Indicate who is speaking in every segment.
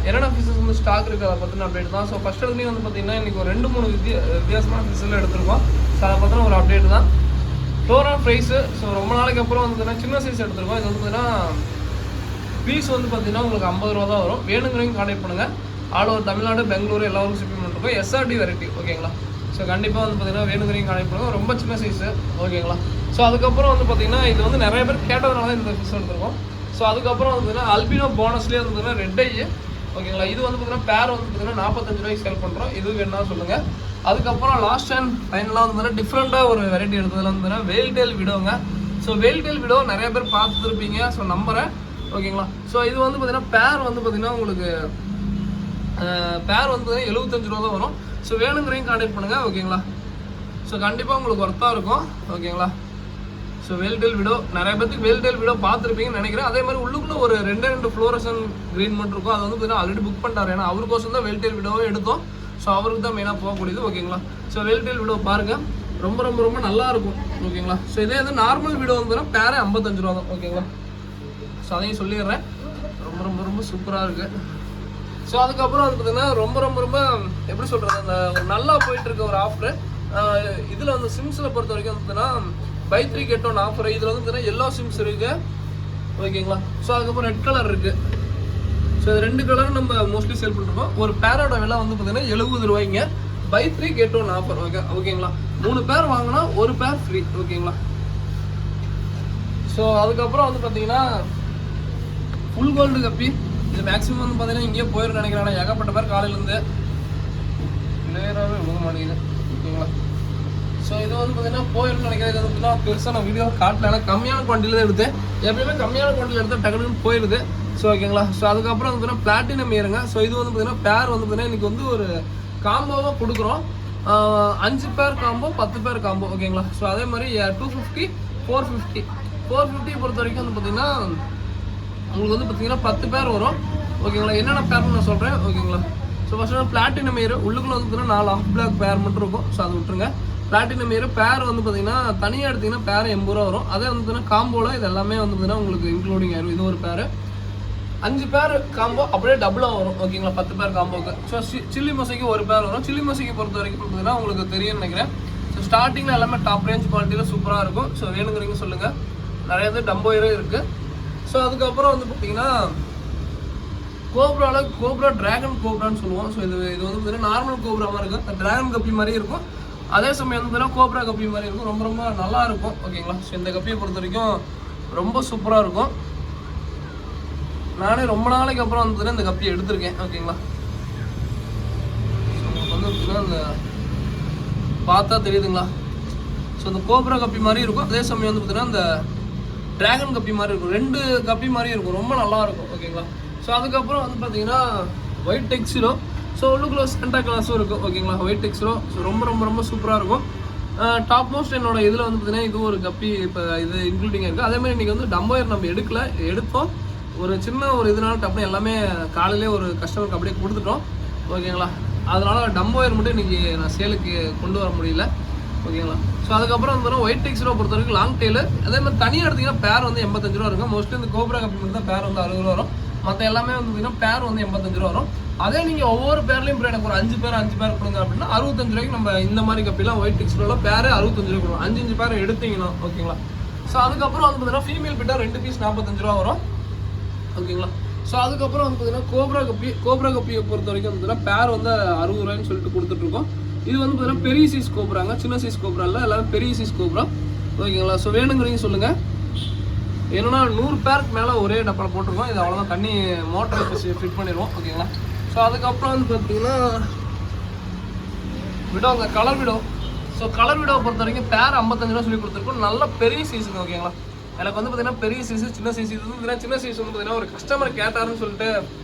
Speaker 1: என்னென்ன ஃபிஷஸ் வந்து ஸ்டாக் இருக்குது அதை பற்றின அப்டேட் தான். ஸோ ஃபஸ்ட் எடுத்துலேயும் வந்து பார்த்தீங்கன்னா இன்றைக்கி ஒரு 2-3 வித்தியாசமான ஃபிஷ்ஷில் எடுத்துருக்கோம். ஸோ அதை பற்றின ஒரு அப்டேட் தான். டோரா ப்ரைஸு ஸோ ரொம்ப நாளைக்கு அப்புறம் வந்து பார்த்தீங்கன்னா சின்ன சைஸ் எடுத்துருக்கோம். இது வந்து பார்த்தீங்கன்னா பீஸ் வந்து பார்த்தீங்கன்னா உங்களுக்கு 50 ரூபா தான் வரும். வேணுங்கிறவங்க கான்டாக்ட் பண்ணுங்கள். ஆல் ஓவர் தமிழ்நாடு, பெங்களூரு எல்லா ஊரும் ஷிப்பிங் பண்ணிருக்கோம். SRD வெரைட்டி ஓகேங்களா. ஸோ கண்டிப்பாக வந்து பார்த்தீங்கன்னா வேணுங்கிறவங்க கான்டாக்ட் பண்ணுங்கள். ரொம்ப சின்ன சைஸு ஓகேங்களா. ஸோ அதுக்கப்புறம் வந்து பார்த்தீங்கன்னா இது வந்து நிறைய பேர் கேட்டதுனால தான் இந்த ஃபிஷ் எடுத்துருக்கோம். ஸோ அதுக்கப்புறம் வந்து பார்த்தீங்கன்னா அல்பினோ போனஸ்லேயே வந்து பார்த்தீங்கன்னா ரெட் ஐ ஓகேங்களா. இது வந்து பார்த்தீங்கன்னா பேர் வந்து பார்த்தீங்கன்னா 45 ரூபாய்க்கு சேல் பண்ணுறோம். இது வேணா சொல்லுங்கள். அதுக்கப்புறம் லாஸ்ட் அண்ட் ஃபைனலாக வந்து பார்த்தீங்கன்னா டிஃப்ரெண்ட்டாக ஒரு வெரைட்டி எடுத்ததில் வந்து பார்த்தீங்கன்னா வேல் டெயில் விடோங்க. ஸோ வேல் டெயில் விடோ நிறைய பேர் பார்த்துருப்பீங்க. ஸோ நம்புறேன் ஓகேங்களா. ஸோ இது வந்து பார்த்தீங்கன்னா பேர் வந்து பார்த்தீங்கன்னா உங்களுக்கு பேர் வந்து 75 ரூபா தான் வரும். ஸோ வேணுங்கிறதையும் கான்டாக்ட் பண்ணுங்கள் ஓகேங்களா. ஸோ கண்டிப்பாக உங்களுக்கு ஒர்த்தாக இருக்கும் ஓகேங்களா. ஸோ வேல்டெயில் விடோ நிறைய பேருக்கு வேல்டெயில் விடோ பார்த்துருப்பீங்கன்னு நினைக்கிறேன். அதே மாதிரி உள்ளுக்குள்ளே ஒரு 2 ஃப்ளோரசன் க்ரீன் மட்டும் இருக்கும். அது வந்து பார்த்தீங்கன்னா ஆல்ரெடி புக் பண்ணிட்டார். ஏன்னா அவருக்கோசம் தான் வேல்டெயில் விடோவே எடுத்தோம். ஸோ அவருக்கு தான் மெயினாக போகக்கூடியது ஓகேங்களா. ஸோ வேல்டெயில் விடோ பாருங்கள், ரொம்ப ரொம்ப ரொம்ப நல்லா இருக்கும் ஓகேங்களா. ஸோ இதே வந்து நார்மல் விடோ வந்து பேரே 55 ரூபா தான் ஓகேங்களா. ஸோ அதையும் சொல்லிடுறேன். ரொம்ப ரொம்ப ரொம்ப சூப்பராக இருக்குது. ஸோ அதுக்கப்புறம் வந்து பார்த்தீங்கன்னா ரொம்ப ரொம்ப ரொம்ப எப்படி சொல்கிறது, அந்த நல்லா போயிட்டு இருக்க ஒரு ஆஃபரு இதில் வந்து சிம்ஸில் பொறுத்த வரைக்கும் வந்து பார்த்தீங்கன்னா பை 3 get 1 ஆஃபர். இதில் வந்து பார்த்தீங்கன்னா எல்லோ சிம்ஸ் இருக்குது ஓகேங்களா. ஸோ அதுக்கப்புறம் ரெட் கலர் இருக்குது. ஸோ இது 2 கலரும் நம்ம மோஸ்ட்லி சேல் பண்ணிருக்கோம். ஒரு பேரோட விலை வந்து பார்த்தீங்கன்னா 70 ரூபாய்ங்க. பை 3 get 1 ஆஃபர் ஓகேங்களா. 3 பேர் வாங்கினா 1 பேர் ஃப்ரீ ஓகேங்களா. ஸோ அதுக்கப்புறம் வந்து பார்த்தீங்கன்னா ஃபுல் கோல்டு கப்பி. இது மேக்ஸிமம் வந்து பார்த்தீங்கன்னா இங்கேயே போயிடும் நினைக்கிறேன். ஏகப்பட்ட பேர் காலையிலேருந்து கிளியராகவே விழுக மாட்டேங்குது ஓகேங்களா. ஸோ இது வந்து பார்த்தீங்கன்னா போயிடும் நினைக்கிறேன். இது வந்து பெருசாக நான் வீடியோ காட்டல. ஏன்னா கம்மியான குவான்டிட்டியில் தான் எடுத்தேன். எப்பயுமே கம்மியான குவான்டிட்டியில் எடுத்தால் டக்குன்னு போயிடுது. ஸோ ஓகேங்களா. ஸோ அதுக்கப்புறம் வந்து பார்த்தீங்கன்னா பிளாட்டினம் ஏறுங்க. ஸோ இது வந்து பார்த்தீங்கன்னா பேர் வந்து பார்த்தீங்கன்னா இன்றைக்கி வந்து ஒரு காம்போவாக கொடுக்குறோம். 5 பேர் காம்போ, 10 பேர் காம்போ ஓகேங்களா. ஸோ அதே மாதிரி 250, 450 பொறுத்த வரைக்கும் வந்து பார்த்தீங்கன்னா உங்களுக்கு வந்து பார்த்தீங்கன்னா 10 பேர் வரும் ஓகேங்களா. என்னென்ன பேர்னு நான் சொல்கிறேன் ஓகேங்களா. ஸோ ஃபஸ்ட்டு பிளாட்டினம் ஏர் உள்ளுக்குள்ளே வந்து பார்த்தீங்கன்னா 4 ஆஃப் பிளாக் பேர் மட்டும் இருக்கும். ஸோ அதை விட்டுருங்க. பிளாட்டினம் ஏர் பேர் வந்து பார்த்தீங்கன்னா தனியாக எடுத்திங்கன்னா பேர் 80 ரூபா வரும். அதே வந்து பார்த்தீங்கன்னா காம்போவில் இது எல்லாமே வந்து பார்த்தீங்கன்னா உங்களுக்கு இன்க்ளூடிங் ஆயிரும். இது ஒரு பேர் 5 பேர் காம்போ அப்படியே டபுளாக வரும் ஓகேங்களா. 10 பேர் காம்போக்கு. ஸோ சில்லி மொசைக்கு ஒரு பேர் வரும். சில்லி மொசைக்கு பொறுத்த வரைக்கும் பார்த்தீங்கன்னா உங்களுக்கு தெரியும்னு நினைக்கிறேன். ஸோ ஸ்டார்டிங்கில் எல்லாமே டாப் ரேஞ்ச் குவாலிட்டியில் சூப்பராக இருக்கும். ஸோ வேணுங்கிறீங்க சொல்லுங்கள். நிறைய இது டம்போயரும் இருக்குது. ஸோ அதுக்கப்புறம் வந்து பார்த்தீங்கன்னா கோப்ரா ட்ராகன் கோப்ரான்னு சொல்லுவோம். ஸோ இது வந்து பார்த்தீங்கன்னா நார்மல் கோப்ரா மாதிரி இருக்கும். ட்ராகன் கப்பி மாதிரி இருக்கும். அதே சமயம் வந்து பார்த்தீங்கன்னா கோப்ரா கப்பி மாதிரி இருக்கும். ரொம்ப ரொம்ப நல்லா இருக்கும் ஓகேங்களா. ஸோ இந்த கப்பியை பொறுத்த வரைக்கும் ரொம்ப சூப்பராக இருக்கும். நானே ரொம்ப நாளைக்கு அப்புறம் வந்து இந்த கப்பியை எடுத்திருக்கேன் ஓகேங்களா. ஸோ உங்களுக்கு வந்து பார்த்தீங்கன்னா இந்த பார்த்தா தெரியுதுங்களா. ஸோ இந்த கோப்ரா கப்பி மாதிரி இருக்கும். அதே சமயம் வந்து பார்த்தீங்கன்னா இந்த ட்ராகன் கப்பி மாதிரி இருக்கும். 2 கப்பி மாதிரி இருக்கும். ரொம்ப நல்லா இருக்கும் ஓகேங்களா. ஸோ அதுக்கப்புறம் வந்து பார்த்தீங்கன்னா ஒயிட் டெக்ஸிலோ. ஸோ உள்ளுக்குள்ள சென்டா கிளாஸும் இருக்கும் ஓகேங்களா. ஒயிட் டெக்ஸிலோ. ஸோ ரொம்ப ரொம்ப ரொம்ப சூப்பராக இருக்கும். டாப் மோஸ்ட் என்னோட இதில் வந்து பார்த்தீங்கன்னா இது ஒரு கப்பி இப்போ இது இன்க்ளூடிங் இருக்குது. அதேமாதிரி இன்றைக்கி வந்து டம்போயர் நம்ம எடுத்தோம். ஒரு சின்ன ஒரு இதனால டப்புனு எல்லாமே காலையிலே ஒரு கஸ்டமருக்கு அப்படியே கொடுத்துட்டோம் ஓகேங்களா. அதனால் டம்போயர் மட்டும் இன்றைக்கி நான் சேலுக்கு கொண்டு வர முடியல ஓகேங்களா. ஸோ அதுக்கப்புறம் வந்து ஒயிட் டெக்ஸிலோ பொறுத்த வரைக்கும் லாங் டெய்லு. அதே மாதிரி தனியாக எடுத்திங்கன்னா பேர் வந்து 85 ரூபா இருக்கும். மோஸ்ட்லி இந்த கோப்ரா கப்பி மட்டும் தான் பேர் வந்து 60 ரூபா வரும். மற்ற எல்லாமே வந்து பார்த்தீங்கன்னா பேர் வந்து 85 ரூபா வரும். அதே நீங்கள் ஒவ்வொரு பேர்லையும் இப்போ எனக்கு ஒரு 5 பேர் கொடுங்க அப்படின்னா 65 ரூபாய்க்கு நம்ம இந்த மாதிரி கப்பிலாம் ஒயிட் டெக்ஸிலோவில் பேர் 65 ரூபா கொடுக்கும். 5 பேர் எடுத்தீங்கன்னா ஓகேங்களா. ஸோ அதுக்கப்புறம் வந்து பார்த்தீங்கன்னா ஃபீமேல் பிட்டா 2 பீஸ் 45 ரூபா வரும் ஓகேங்களா. ஸோ அதுக்கப்புறம் வந்து பார்த்தீங்கன்னா கோப்ரா கப்பியை பொறுத்த வரைக்கும் வந்து பார்த்தீங்கன்னா பேர் வந்து 60 ரூபாய்ன்னு சொல்லிட்டு கொடுத்துட்ருக்கோம். இது வந்து பார்த்தீங்கன்னா பெரிய சைஸ் கோப்ராங்க. சின்ன சைஸ் கோப்ரா இல்லை, எல்லாமே பெரிய சைஸ் கோப்ரா ஓகேங்களா. ஸோ வேணுங்கிறீங்க சொல்லுங்கள். என்னன்னா 100 பேருக்கு மேலே ஒரே டப்பாவில் போட்டிருக்கோம். இது அவ்வளோதான். தண்ணி மோட்டரை ஃபிட் பண்ணிடுவோம் ஓகேங்களா. ஸோ அதுக்கப்புறம் வந்து பார்த்தீங்கன்னா விடோங்க, கலர் விடோ. ஸோ கலர் விடோவை பொறுத்த வரைக்கும் பேர் 55 ரூபா சொல்லி கொடுத்துருக்கோம். நல்ல பெரிய சைஸுங்க ஓகேங்களா. எனக்கு வந்து பார்த்தீங்கன்னா பெரிய சைஸு, சின்ன சைஸ். இது வந்து சின்ன சைஸ் வந்து பார்த்தீங்கன்னா ஒரு கஸ்டமர் கேட்டாருன்னு சொல்லிட்டு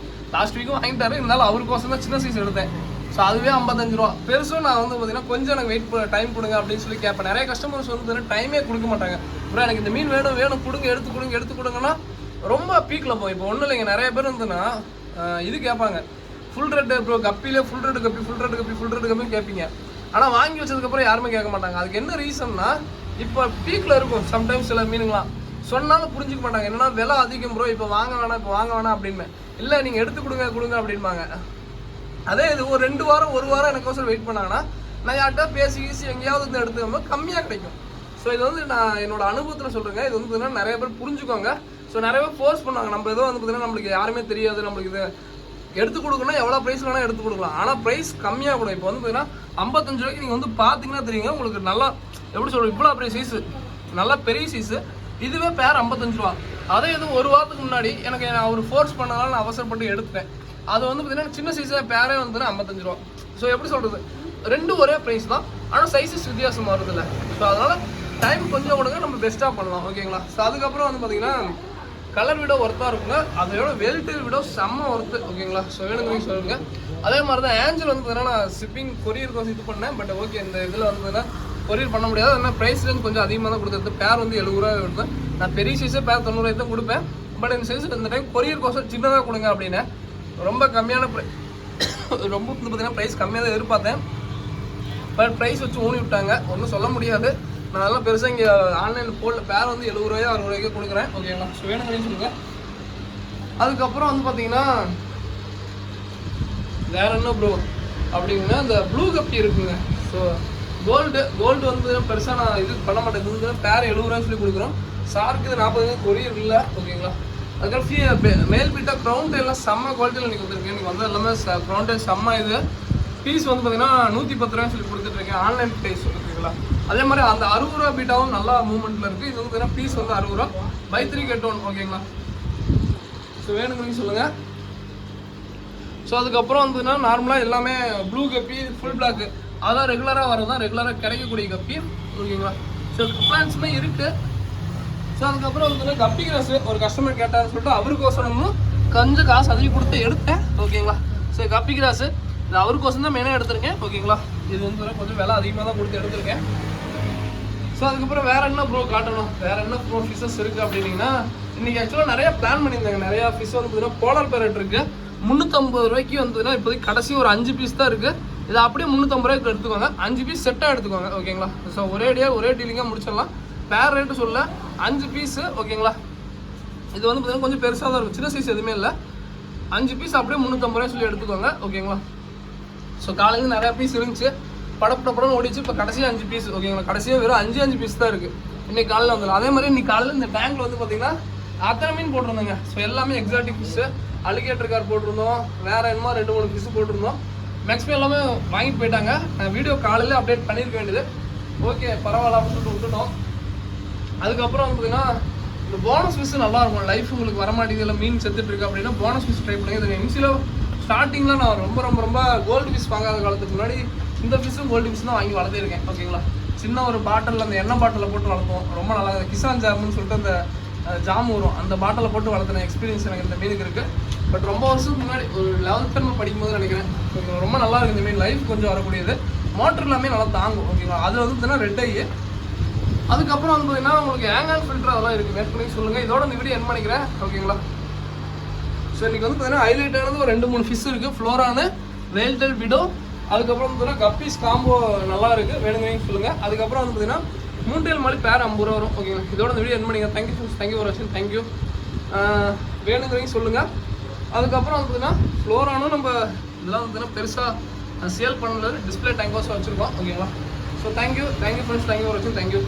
Speaker 1: லாஸ்ட் வீக்கும் வாங்கிட்டாரு. இருந்தாலும் அவருக்கோசம் தான் சின்ன சைஸ் எடுத்தேன். ஸோ அதுவே 55 ரூபா. பெருசும் நான் வந்து பார்த்தீங்கன்னா கொஞ்சம் எனக்கு வெயிட் டைம் கொடுங்க அப்படின்னு சொல்லி கேட்பேன். நிறைய கஸ்டமர்ஸ் வந்து பார்த்தீங்கன்னா டைமே கொடுக்க மாட்டாங்க. ப்ரோ எனக்கு இந்த மீன் வேணும் கொடுங்க, எடுத்து கொடுங்கன்னா ரொம்ப பீக்கில் போகும். இப்போ ஒன்றும் இல்லைங்க, நிறைய பேர் வந்துன்னா இது கேட்பாங்க, ஃபுல் ரெட் ப்ரோ கப்பிலே ஃபுல் ரெட் கப்பி கேட்பீங்க. ஆனால் வாங்கி வச்சதுக்கப்புறம் யாருமே கேட்க மாட்டாங்க. அதுக்கு என்ன ரீசன்னா இப்போ பீக்கில் இருக்கும் சம்டைம்ஸ் சில மீனுங்களாம். சொன்னாலும் புரிஞ்சுக்க மாட்டாங்க. என்னன்னா விலை அதிகம் ப்ரோ, இப்போ வாங்க வேணாம் அப்படின்னு. இல்லை நீங்கள் எடுத்து கொடுங்க அப்படின்பாங்க. அதே இது ஒரு 2 வாரம் 1 வாரம் எனக்கோசரம் வெயிட் பண்ணாங்கன்னா நான் யார்கிட்ட பேசி எங்கேயாவது வந்து எடுத்துக்கோங்க கம்மியாக கிடைக்கும். ஸோ இது வந்து நான் என்னோட அனுபவத்தில் சொல்கிறேங்க. இது வந்து பார்த்தீங்கன்னா நிறைய பேர் புரிஞ்சுக்கோங்க. ஸோ நிறைய பேர் ஃபோர்ஸ் பண்ணுவாங்க. நம்ம ஏதோ வந்து பார்த்தீங்கன்னா நம்மளுக்கு யாருமே தெரியாது, நம்மளுக்கு இது எடுத்து கொடுக்கணும், எவ்வளோ ப்ரைஸில் வேணால் எடுத்து கொடுக்கலாம். ஆனால் ப்ரைஸ் கம்மியாக கூட. இப்போ வந்து பார்த்தீங்கன்னா 55 ரூபாய்க்கு நீங்கள் வந்து பார்த்தீங்கன்னா தெரியுங்க உங்களுக்கு நல்லா எப்படி சொல்கிறோம், இவ்வளோ பெரிய சைஸு, நல்லா பெரிய சைஸு. இதுவே பேர் 55 ரூபா. அதே இது 1 வாரத்துக்கு முன்னாடி எனக்கு அவர் ஃபோர்ஸ் பண்ணனால நான் அவசரப்பட்டு எடுத்தேன். அது வந்து பார்த்தீங்கன்னா சின்ன சைஸாக பேரே வந்து 55 ரூபா. ஸோ எப்படி சொல்கிறது, 2 ஒரே ப்ரைஸ் தான், ஆனால் சைஸஸ் வித்தியாசம் வருதில்ல. ஸோ அதனால் டைம் கொஞ்சம் கொடுங்க, நம்ம பெஸ்ட்டாக பண்ணலாம். ஓகேங்களா. ஸோ அதுக்கப்புறம் வந்து பார்த்தீங்கன்னா கலர் விட ஒர்த்தாக இருக்குங்க, அதோட வெல்ட்டு விட செம்ம ஒர்த்து. ஓகேங்களா. ஸோ வேணுங்க சொல்லுங்க. அதே மாதிரி தான் ஏஞ்சல் வந்து பார்த்தீங்கன்னா நான் ஷிப்பிங் கொரியர் கோர்ஸ் இது பண்ணேன். பட் ஓகே இந்த இதில் வந்து பார்த்தீங்கன்னா கொரியர் பண்ண முடியாது. அதனால் ப்ரைஸ் ரேஞ்ச் கொஞ்சம் அதிகமாக தான் கொடுத்தது. பேர் வந்து 70 ரூபா கொடுத்தேன். நான் பெரிய சைஸே பேர் 90 ரூபாய்க்கு தான் கொடுப்பேன். பட் இந்த சைஸ் இந்த டைம் கொரியர் கோர்ஸ் சின்னதாக கொடுங்க அப்படின்னு ரொம்ப கம்மியான ரொம்ப வந்து பார்த்தீங்கன்னா ப்ரைஸ் கம்மியாக தான் எதிர்பார்த்தேன். பட் ப்ரைஸ் வச்சு ஊனி விட்டாங்க, ஒன்றும் சொல்ல முடியாது. நான் அதெல்லாம் பெருசாக இங்கே ஆன்லைனில் போடல. பேர் வந்து 70 ரூபாயோ 60 ரூபாய்க்கு கொடுக்குறேன். ஓகேங்களா. ஸோ வேணுங்கன்னு சொல்லுங்கள். அதுக்கப்புறம் வந்து பார்த்தீங்கன்னா வேற என்ன ப்ரோ அப்படிங்கன்னா இந்த ப்ளூ கப்பி இருக்குங்க. ஸோ கோல்டு வந்து பெருசாக நான் இது பண்ண மாட்டேன். பேர் 70 ரூபான்னு சொல்லி கொடுக்குறோம். சாருக்கு இது 40 கொரியர் இல்லை. ஓகேங்களா. அதுக்கப்புறம் மேல் பீட்டா க்ரௌண்ட் எல்லாம் செம்ம குவாலிட்டியில் நீங்கள் வந்துருக்கு. நீங்கள் வந்து எல்லாமே க்ரௌண்டே செம்ம. இது பீஸ் வந்து பார்த்தீங்கன்னா 110 ரூபான்னு சொல்லி கொடுத்துட்ருக்கேன் ஆன்லைன் ப்ரைஸ். ஓகேங்களா. அதே மாதிரி அந்த 60 ரூபா பீட்டாவும் நல்லா மூவ்மெண்ட்டில் இருக்குது. இது வந்து பார்த்தீங்கன்னா பீஸ் வந்து 60 ரூபா, பை 3 get 1. ஓகேங்களா. ஸோ வேணுங்கன்னு சொல்லுங்கள். ஸோ அதுக்கப்புறம் வந்துன்னா நார்மலாக எல்லாமே ப்ளூ கப்பி ஃபுல் பிளாக் அதான் ரெகுலராக வரதான், ரெகுலராக கிடைக்கக்கூடிய கப்பி. ஓகேங்களா. ஸோ பிளான்ஸுமே இருக்குது. ஸோ அதுக்கப்புறம் வந்து கப்பி கிராஸ் ஒரு கஸ்டமர் கேட்டார்னு சொல்லிட்டு அவருக்கோசரமும் கொஞ்சம் காசு அதிகம் கொடுத்து எடுத்தேன். ஓகேங்களா. ஸோ கப்பி கிராஸு இது அவருக்கோசம் தான் மெயினாக எடுத்திருக்கேன். ஓகேங்களா. இது வந்து கொஞ்சம் விலை அதிகமாக தான் கொடுத்து எடுத்திருக்கேன். ஸோ அதுக்கப்புறம் வேறு என்ன ப்ரோ காட்டணும், வேறு என்ன ப்ரோ ஃபிஷ்ஷஸ் இருக்குது அப்படின்னீங்கன்னா இன்றைக்கி ஆக்சுவலாக நிறையா பிளான் பண்ணியிருந்தாங்க. நிறையா ஃபிஷ் வந்து பார்த்தீங்கன்னா போலார் பேரட் இருக்குது. 350 ரூபாய்க்கு வந்ததுன்னா இப்போதைக்கு கடைசி ஒரு 5 பீஸ் தான் இருக்குது. இதை அப்படியே 350 ரூபாய்க்கு எடுத்துக்கோங்க. 5 பீஸ் செட்டாக எடுத்துக்கோங்க. ஓகேங்களா. ஸோ ஒரே டீலிங்காக முடிச்சிடலாம். பேர் ரேட்டு சொல்ல 5 பீஸு. ஓகேங்களா. இது வந்து பார்த்தீங்கன்னா கொஞ்சம் பெருசாக தான் இருக்கும், சின்ன சைஸ் எதுவுமே இல்லை. 5 பீஸ் அப்படியே 350 ரூபாய் சொல்லி எடுத்துக்கோங்க. ஓகேங்களா. ஸோ காலையில் நிறையா பீஸ் இருந்துச்சு, படப்படப்படம் ஓடிச்சு. இப்போ கடைசியாக 5 பீஸ். ஓகேங்களா. கடைசியாக வெறும் 5 பீஸ் தான் இருக்குது. இன்றைக்கி காலையில் வந்துடும். அதே மாதிரி இன்றைக்கி காலையில் இந்த டேங்கில் வந்து பார்த்தீங்கன்னா அத்தனை மீன் போட்டிருந்தோங்க. ஸோ எல்லாமே எக்ஸாட்டிக் ஃபிஷ்ஷு, அலிகேட்டர் கார் போட்டிருந்தோம், வேறு என்னமோ 2-3 ஃபிஷ்ஷு போட்டிருந்தோம். மேக்ஸிமம் எல்லாமே வாங்கிட்டு போயிட்டாங்க. வீடியோ காலையில் அப்டேட் பண்ணியிருக்க வேண்டியது. ஓகே பரவாயில்ல அப்படின்னு சொல்லிட்டு விட்டுட்டோம். அதுக்கப்புறம் வந்து பார்த்தீங்கன்னா இந்த போனஸ் ஃபிஷ் நல்லாயிருக்கும். லைஃப் உங்களுக்கு வர மாட்டேங்குது, இல்லை மீன் செத்துட்டு இருக்கு அப்படின்னா போனஸ் ஃபிஷ் ட்ரை பண்ணுங்க. இது எம்சியில் ஸ்டார்டிங்கில் நான் ரொம்ப கோல்டு ஃபிஷ் வாங்காத காலத்துக்கு முன்னாடி இந்த ஃபிஷ்ஷும் கோல்டு ஃபிஷ் தான் வாங்கி வளர்த்திருக்கேன். ஓகேங்களா. சின்ன ஒரு பாட்டில் அந்த எண்ணெய் பாட்டிலில் போட்டு வளர்த்தோம். ரொம்ப நல்லா கிசான் ஜாமுன்னு சொல்லிட்டு அந்த ஜாம் வரும், அந்த பாட்டிலில் போட்டு வளர்த்துன எக்ஸ்பீரியன்ஸ் எனக்கு இந்த மீனுக்கு இருக்குது. பட் ரொம்ப வருஷத்துக்கு முன்னாடி ஒரு 11th term படிக்கும்போது நினைக்கிறேன். ஓகேங்களா. ரொம்ப நல்லா இருக்குது இந்த மீன். லைஃப் கொஞ்சம் வரக்கூடியது. மோட்டர் எல்லாமே நல்லா தாங்கும். ஓகேங்களா. அது வந்து பார்த்தீங்கன்னா ரெட் ஐ. அதுக்கப்புறம் வந்து பார்த்தீங்கன்னா உங்களுக்கு ஹேங் ஃபில்டர் அதெல்லாம் இருக்குது. நெட் பண்ணி சொல்லுங்கள். இதோட இந்த வீடியோ என் பண்ணிக்கிறேன். ஓகேங்களா. ஸோ இன்றைக்கி வந்து பார்த்தீங்கன்னா ஹைலைட் ஆனது ஒரு 2-3 ஃபிஷ் இருக்குது. ஃப்ளோரானு, வேல்டெல் விடோ, அதுக்கப்புறம் வந்து பார்த்தீங்கன்னா கப்பீஸ் காம்போ நல்லா இருக்குது. வேணுங்கன்னு சொல்லுங்கள். அதுக்கப்புறம் வந்து பார்த்தீங்கன்னா மூன்றியல் மாதிரி பேர் 50 ரூபா வரும். ஓகேங்களா. இதோட இந்த வீடியோ என் பண்ணிங்க. தேங்க்யூ ஃபார் வாட்சிங். தேங்க்யூ. வேணுங்கிறீங்க சொல்லுங்கள். அதுக்கப்புறம் வந்து பார்த்தீங்கன்னா ஃப்ளோரானும் நம்ம இதெல்லாம் வந்து பார்த்தீங்கன்னா பெருசாக சேல் பண்ணல, டிஸ்பிளே டேங்கோஸாக வச்சுருக்கோம். ஓகேங்களா. So thank you friends. Thank you for வாட்சிங். தேங்க்யூ.